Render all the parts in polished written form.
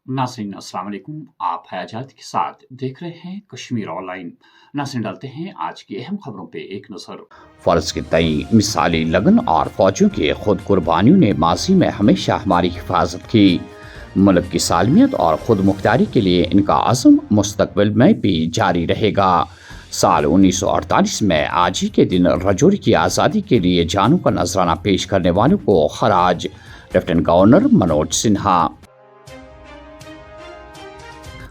नाज़रीन अस्सलाम वालेकुम। आप है आजाद के साथ देख रहे हैं कश्मीर ऑनलाइन। नाज़रीन डालते हैं आज की अहम खबरों पे एक नज़र। फ़र्ज के तई मिसाली लगन और फौजियों की खुद कुर्बानियों ने माजी में हमेशा हमारी हिफाजत की। मुल्क की सालमियत और खुद मुख्तारी के लिए इनका अज़म मुस्तकबिल में भी जारी रहेगा। साल 1948 में आज ही के दिन रजौरी की आज़ादी के लिए जानों का नजराना पेश करने वालों को खराज। Lieutenant governor Manoj Sinha.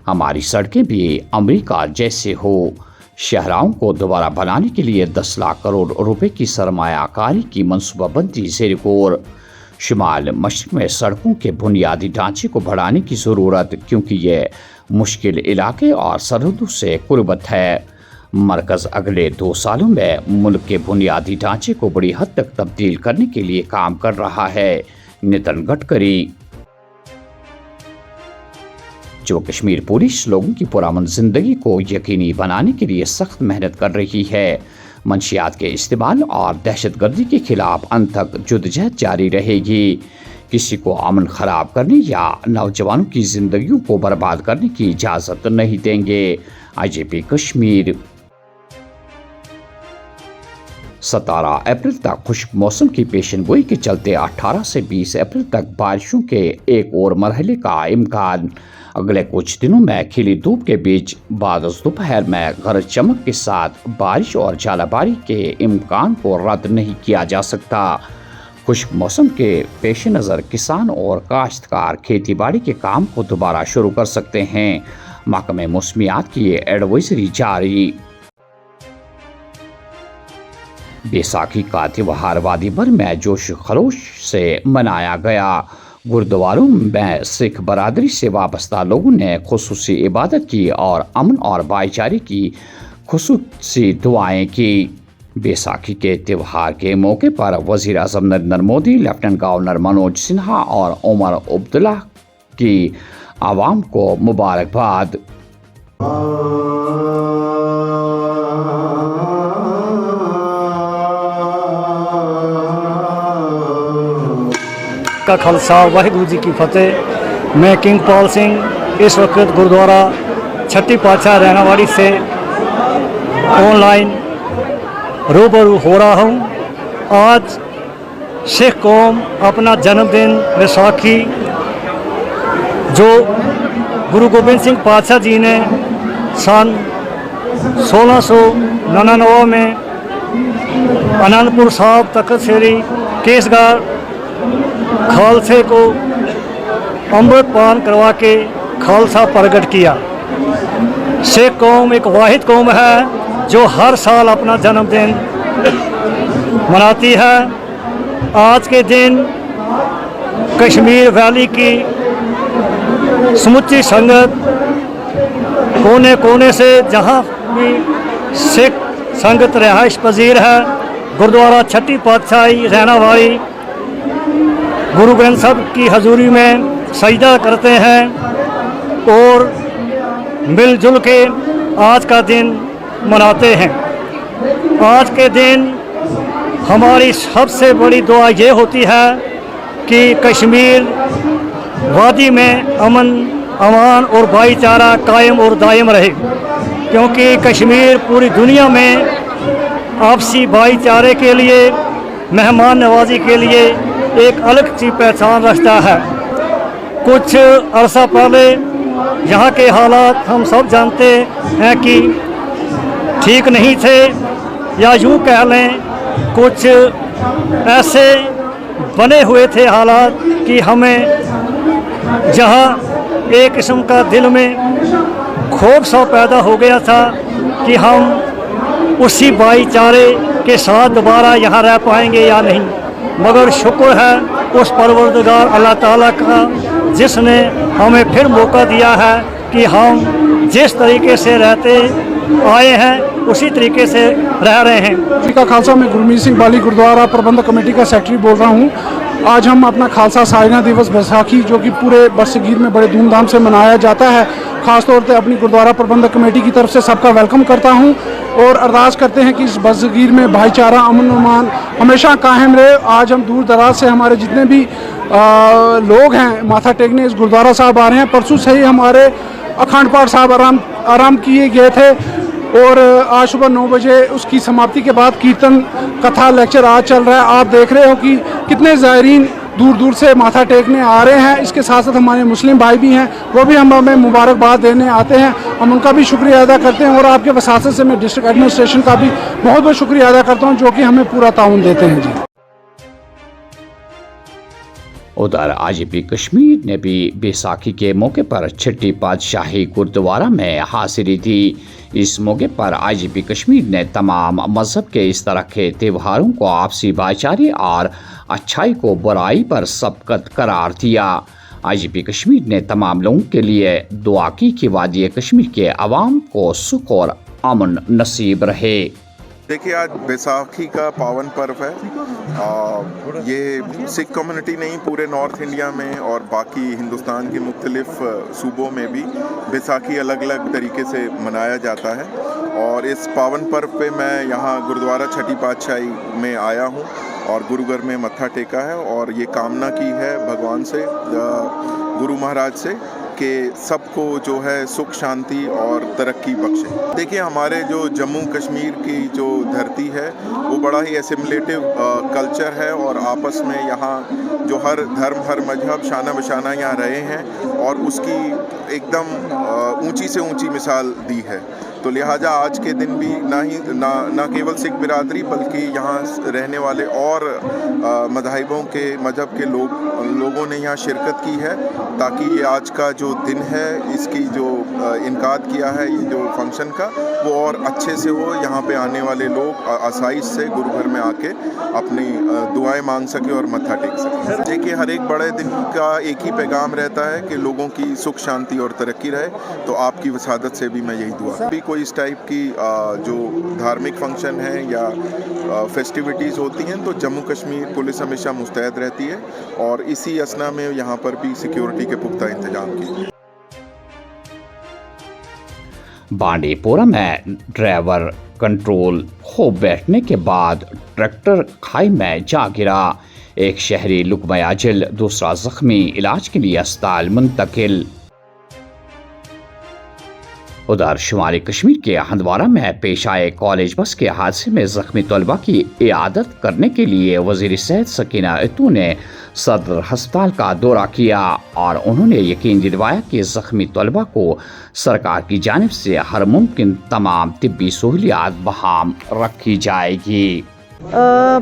हमारी सड़कें भी अमेरिका जैसे हो। शहराओं को दोबारा बनाने के लिए 10 लाख करोड़ रुपए की सरमायाकारी की मनसूबाबंदी ज़ेर गौर। शुमाल मशरक़ में सड़कों के बुनियादी ढांचे को बढ़ाने की ज़रूरत, क्योंकि ये मुश्किल इलाके और सरहदों से कुर्बत है। मरकज़ अगले 2 सालों में मुल्क के बुनियादी ढांचे को बड़ी हद तक तब्दील करने के लिए काम कर रहा है। नितिन गडकरी। जो कश्मीर पुलिस लोगों की पुरअमन जिंदगी को यकीनी बनाने के लिए सख्त मेहनत कर रही है। मंशियात के इस्तेमाल और दहशतगर्दी के खिलाफ अंत तक जद्दोजहद जारी रहेगी। किसी को अमन खराब करने या नौजवानों की जिंदगियों को बर्बाद करने की इजाज़त नहीं देंगे। IGP कश्मीर। 17 अप्रैल तक खुश्क मौसम की पेशनगोई के चलते 18 से 20 अप्रैल तक बारिशों के एक और मरहले का इम्कान। अगले कुछ दिनों में खिली धूप के बीच बाद दोपहर में गरज चमक के साथ बारिश और झालाबारी के इम्कान को रद्द नहीं किया जा सकता। खुश्क मौसम के पेश नज़र किसान और काश्तकार खेती बाड़ी के काम को दोबारा शुरू कर सकते हैं। महकमे मौसमियात की एडवाइजरी जारी। बैसाखी का त्योहार वादी भर में जोश खरोश से मनाया गया। गुरुद्वारों में सिख बरादरी से वाबस्ता लोगों ने खुसूसी इबादत की और अमन और भाईचारे की खुसूसी दुआएं की। बैसाखी के त्यौहार के मौके पर वज़ीर आज़म नरेंद्र मोदी, लेफ्टिनेंट गवर्नर मनोज सिन्हा और उमर अब्दुल्ला की आवाम को मुबारकबाद। का खालसा वाहिगुरु जी की फतेह। मैं किंग पाल सिंह इस वक्त गुरुद्वारा छठी पातशाह रैनावाड़ी से ऑनलाइन रूबरू हो रहा हूँ। आज सिख कौम अपना जन्मदिन बैसाखी, जो गुरु गोबिंद सिंह पातशाह जी ने सन 1699 में आनंदपुर साहब तख्त श्री केसगढ़ खालसे को अमृत पान करवा के खालसा प्रकट किया। सिख कौम एक वाहिद कौम है जो हर साल अपना जन्मदिन मनाती है। आज के दिन कश्मीर वैली की समुची संगत कोने कोने से, जहाँ भी सिख संगत रिहाइश पजीर है, गुरुद्वारा छठी पातशाही रैनावाड़ी गुरु ग्रंथ साहब की हजूरी में सजदा करते हैं और मिलजुल के आज का दिन मनाते हैं। आज के दिन हमारी सबसे बड़ी दुआ ये होती है कि कश्मीर वादी में अमन, अमान और भाईचारा कायम और दायम रहे, क्योंकि कश्मीर पूरी दुनिया में आपसी भाईचारे के लिए, मेहमान नवाजी के लिए एक अलग सी पहचान रखता है। कुछ अरसा पहले यहाँ के हालात हम सब जानते हैं कि ठीक नहीं थे, या यूँ कह लें कुछ ऐसे बने हुए थे हालात कि हमें जहाँ एक किस्म का दिल में खौफ सा पैदा हो गया था कि हम उसी भाईचारे के साथ दोबारा यहाँ रह पाएंगे या नहीं। मगर शुक्र है उस परवरदिगार अल्लाह ताला का, जिसने हमें फिर मौका दिया है कि हम जिस तरीके से रहते आए हैं उसी तरीके से रह रहे हैं। का खालसा, मैं गुरमीत सिंह बाली गुरुद्वारा प्रबंधक कमेटी का सेक्रेटरी बोल रहा हूँ। आज हम अपना खालसा सालाना दिवस बैसाखी, जो कि पूरे बरसगीर में बड़े धूमधाम से मनाया जाता है, ख़ास तौर पे अपनी गुरुद्वारा प्रबंधक कमेटी की तरफ से सबका वेलकम करता हूँ और अरदास करते हैं कि इस बरसगीर में भाईचारा, अमन अमान हमेशा कायम रहे। आज हम दूर दराज से हमारे जितने भी लोग हैं माथा टेकने इस गुरुद्वारा साहब आ रहे हैं। परसों से ही हमारे अखंड पाठ साहब आराम किए गए थे और आज सुबह 9 बजे उसकी समाप्ति के बाद कीर्तन कथा लेक्चर आज चल रहा है। आप देख रहे हो कि कितने ज़ायरीन दूर दूर से माथा टेकने आ रहे हैं। इसके साथ साथ हमारे मुस्लिम भाई भी हैं, वो भी हमें मुबारकबाद देने आते हैं। हम उनका भी शुक्रिया अदा करते हैं और आपके वसासत से मैं डिस्ट्रिक्ट एडमिनिस्ट्रेशन का भी बहुत बहुत शुक्रिया अदा करता हूँ, जो कि हमें पूरा ताउन देते हैं। जी। उधर आईजीपी कश्मीर ने भी बैसाखी के मौके पर छठी पातशाही गुरुद्वारा में हाजिरी दी। इस मौके पर आईजीपी कश्मीर ने तमाम मजहब के इस तरह के त्योहारों को आपसी भाईचारे और अच्छाई को बुराई पर सबकत करार दिया। आईजीपी कश्मीर ने तमाम लोगों के लिए दुआ की कि वादी कश्मीर के अवाम को सुख और अमन नसीब रहे। देखिए, आज बैसाखी का पावन पर्व है। ये सिख कम्युनिटी नहीं, पूरे नॉर्थ इंडिया में और बाकी हिंदुस्तान के मुख्तलिफ सूबों में भी बैसाखी अलग अलग तरीके से मनाया जाता है। और इस पावन पर्व पे मैं यहाँ गुरुद्वारा छठी पातशाही में आया हूँ और गुरुघर में मत्था टेका है और ये कामना की है भगवान से, गुरु महाराज से, कि सबको जो है सुख शांति और तरक्की बख्शे। देखिए, हमारे जो जम्मू कश्मीर की जो धरती है वो बड़ा ही एसिमिलेटिव कल्चर है और आपस में यहाँ जो हर धर्म हर मजहब शाना बशाना यहाँ रहे हैं और उसकी एकदम ऊंची से ऊंची मिसाल दी है। तो लिहाजा आज के दिन भी ना केवल सिख बिरादरी बल्कि यहाँ रहने वाले और मजहब के लोगों ने यहाँ शिरकत की है, ताकि ये आज का जो दिन है इसकी जो इनकाद किया है ये जो फंक्शन का वो और अच्छे से हो। यहाँ पे आने वाले लोग आसाइश से गुरुघर में आके अपनी दुआएं मांग सके और मत्था टेक सके। देखिए, हर एक बड़े दिन का एक ही पैगाम रहता है कि लोगों की सुख शांति और तरक्की रहे। तो आपकी वसादत से भी मैं यही दुआ भी कोई इस टाइप की जो धार्मिक फंक्शन है या फेस्टिविटीज़ होती हैं तो जम्मू कश्मीर पुलिस हमेशा मुस्तैद रहती है और इसी असना में यहाँ पर भी सिक्योरिटी के पुख्ता इंतजाम किए। बांडीपोरा में ड्राइवर कंट्रोल खो बैठने के बाद ट्रैक्टर खाई में जा गिरा। एक शहरी लुकमयाजिल, दूसरा जख्मी, इलाज के लिए अस्पताल मुंतकिल। उधर शुमाली कश्मीर के हंदवारा में पेश आए कॉलेज बस के हादसे में जख्मी तलबा की इयादत करने के लिए वजीर सेहत सकीना इतू ने सदर अस्पताल का दौरा किया और उन्होंने यकीन दिलवाया कि जख्मी तलबा को सरकार की जानिब से हर मुमकिन तमाम तिब्बी सहूलियात बहाल रखी जाएगी।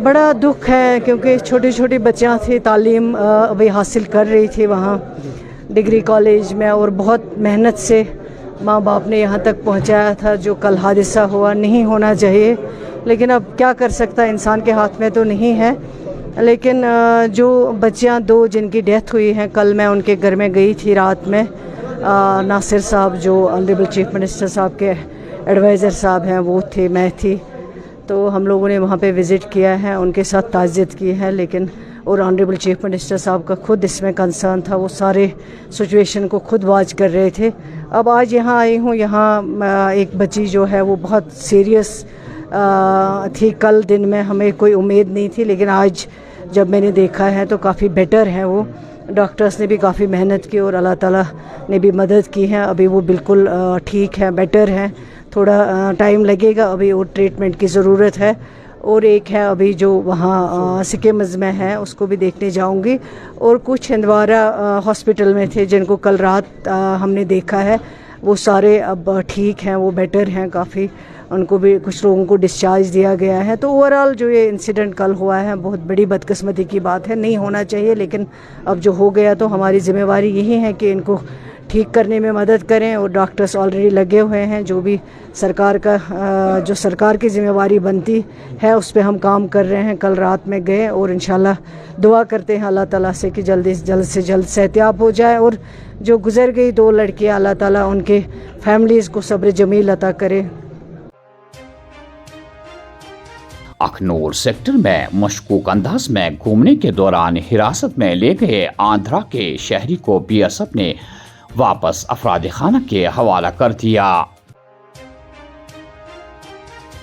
बड़ा दुख है क्योंकि छोटी छोटी बच्चियाँ थी, तालीम अभी हासिल कर रही थी वहाँ डिग्री कॉलेज में और बहुत मेहनत से माँ बाप ने यहाँ तक पहुँचाया था। जो कल हादसा हुआ नहीं होना चाहिए, लेकिन अब क्या कर सकता है, इंसान के हाथ में तो नहीं है। लेकिन जो बच्चियाँ दो जिनकी डेथ हुई हैं, कल मैं उनके घर में गई थी रात में। नासिर साहब जो ऑनरेबल चीफ मिनिस्टर साहब के एडवाइज़र साहब हैं वो थे, मैं थी, तो हम लोगों ने वहाँ पे विज़िट किया है, उनके साथ ताज़ियत की है। लेकिन और ऑनरेबल चीफ मिनिस्टर साहब का खुद इसमें कंसर्न था, वो सारे सिचुएशन को खुद वॉच कर रहे थे। अब आज यहाँ आई हूँ, यहाँ एक बच्ची जो है वो बहुत सीरियस थी। कल दिन में हमें कोई उम्मीद नहीं थी, लेकिन आज जब मैंने देखा है तो काफ़ी बेटर है वो। डॉक्टर्स ने भी काफ़ी मेहनत की और अल्लाह ताला ने भी मदद की है। अभी वो बिल्कुल ठीक है, बेटर है। थोड़ा टाइम लगेगा अभी और ट्रीटमेंट की ज़रूरत है। और एक है अभी जो वहाँ सिक्किम्स में है, उसको भी देखने जाऊंगी। और कुछ हंदवारा हॉस्पिटल में थे जिनको कल रात हमने देखा है, वो सारे अब ठीक हैं, वो बेटर हैं काफ़ी। उनको भी कुछ लोगों को डिस्चार्ज दिया गया है। तो ओवरऑल जो ये इंसिडेंट कल हुआ है बहुत बड़ी बदकिस्मती की बात है, नहीं होना चाहिए, लेकिन अब जो हो गया तो हमारी ज़िम्मेवारी यही है कि इनको ठीक करने में मदद करें। और डॉक्टर्स ऑलरेडी लगे हुए हैं, जो भी सरकार का जो सरकार की ज़िम्मेवारी बनती है उस पर हम काम कर रहे हैं। कल रात में गए और इंशाल्लाह दुआ करते हैं अल्लाह ताला से कि जल्द से जल्द सेहतियाब हो जाए। और जो गुजर गई दो लड़कियां, अल्लाह ताला उनके फैमिलीज़ को सब्र जमील अता करे। अखनूर सेक्टर में मशकूक अंदाज में घूमने के दौरान हिरासत में ले गए आंध्रा के शहरी को बीएसएफ ने वापस अफराद खाना के हवाला कर दिया।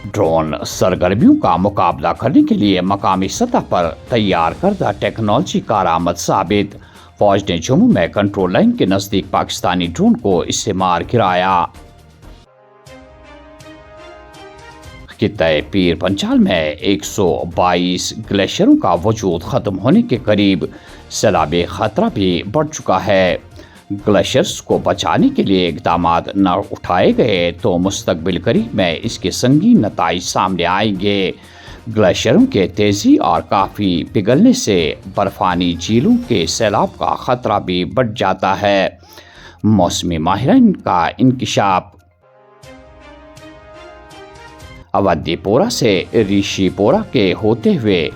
ड्रोन सरगर्मियों का मुकाबला करने के लिए मकामी सतह पर तैयार करदा टेक्नोलॉजी कारआमद साबित। फौज ने जम्मू में कंट्रोल लाइन के नजदीक पाकिस्तानी ड्रोन को इससे मार गिराया। खित्ते पीर पंचाल में 122 ग्लेशियरों का वजूद खत्म होने के करीब सैलाबी खतरा भी बढ़ चुका है। ग्लेशियर्स को बचाने के लिए इकदाम न उठाए गए तो मुस्तकबिल करीब में इसके संगीन नताइज सामने आएंगे। ग्लेशियरों के तेजी और काफ़ी पिघलने से बर्फानी झीलों के सैलाब का खतरा भी बढ़ जाता है। मौसमी माहिरीन का इंकशाफ। अवंतीपोरा से ऋषिपोरा के होते हुए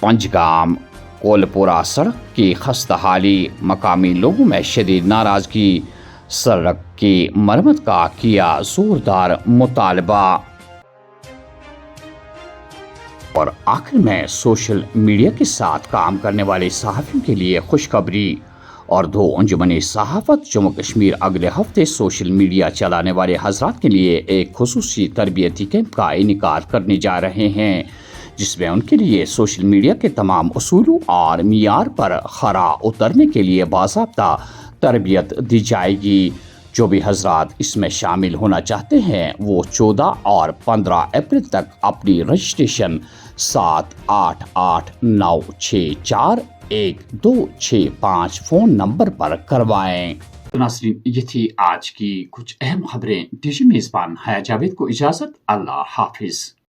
पंजगाम कोलपुरा सड़क की खस्ताहाली, मकामी लोगों में शदीद नाराजगी। सड़क की मरम्मत का किया जोरदार मुतालबा। और आखिर में सोशल मीडिया के साथ काम करने वाले सहाफ़ियों के लिए खुशखबरी। और 2 अंजुमन सहाफ़त जम्मू कश्मीर अगले हफ्ते सोशल मीडिया चलाने वाले हजरात के लिए एक खुसूसी तरबियती कैंप का इनेकाद करने जा रहे हैं, जिसमें उनके लिए सोशल मीडिया के तमाम उसूलों और मियार पर खरा उतरने के लिए बाज़ाब्ता तरबियत दी जाएगी। जो भी हजरात इसमें शामिल होना चाहते हैं वो 14 और 15 अप्रैल तक अपनी रजिस्ट्रेशन 7889641265 फ़ोन नंबर पर करवाएं। तो नाज़रीन, ये थी आज की कुछ अहम खबरें। डीजी मेज़बान हया जावेद को इजाज़त। अल्लाह हाफिज़।